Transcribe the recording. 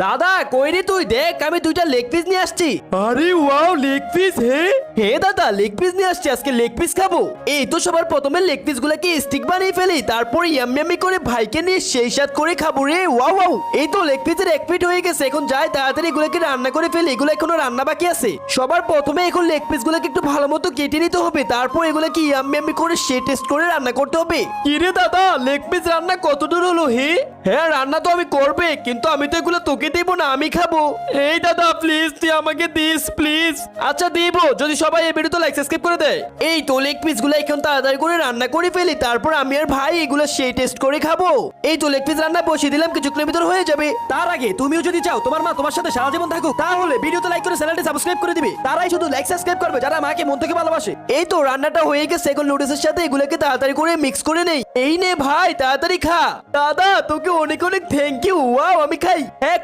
দাদা কই রে তুই? দেখ আমি দুইটা লেগ পিস নিয়ে আসছি। আরে ওয়াও, লেগ পিস! হে দাদা লেগ পিস নিয়ে আসছি, আজকে লেগ পিস খাবো। এই তো সবার প্রথমে লেগ পিস গুলাকে স্টিক বানিয়ে ফেলি, তারপর ইয়ামি করে ভাইকে নিয়ে সেই সাথ করে খাবো রে। ওয়াও ওয়াও, এই তো লেগ পিসের 1 প্লেট হয়ে গেছে। এখন যাই তাড়াতাড়ি এগুলোকে রান্না করে ফেলি, এগুলো এখনো রান্না বাকি আছে। সবার প্রথমে এখন লেগ পিস গুলোকে একটু ভালো মতো কেটে নিতে হবে, তারপর এগুলোকে ইয়ামি করে সেই টেস্ট করে রান্না করতে হবে। কি রে দাদা, লেগ পিস রান্না কত দূর হলো? হ্যাঁ রান্না তো আমি করবে, কিন্তু আমি তো এগুলো তোকে দেবো না, আমি খাবো। এই দাদা প্লিজ, তুই আমাকে দিস প্লিজ। আচ্ছা দিব, যদি সবাই এই ভিডিওতে লাইক সাবস্ক্রাইব করে দেয়। এই তো লেগ পিস গুলো এখন তাড়াতাড়ি করে রান্না করে ফেলি, তারপর আমি আর ভাই এগুলো সেই টেস্ট করে খাবো। এই তো লেগ পিস রান্না বসিয়ে দিলাম, কিছুক্ষণের ভিতর হয়ে যাবে। তার আগে তুমিও যদি চাও তোমার মা তোমার সাথে সারা জীবন থাকুক, তাহলে ভিডিওতে লাইক করে চ্যানেলটি সাবস্ক্রাইব করে দিবে। তারাই শুধু লাইক সাবস্ক্রাইব করবে যারা মাকে মন থেকে ভালোবাসে। এই তো রান্নাটা হয়ে গেছে, এখন নুডলসের সাথে এগুলোকে তাড়াতাড়ি করে মিক্স করে নেই। এই নে ভাই তাড়াতাড়ি খা। দাদা তোকে অনেক অনেক থ্যাংক ইউ। ওয়াও আমি খাই। হ্যাঁ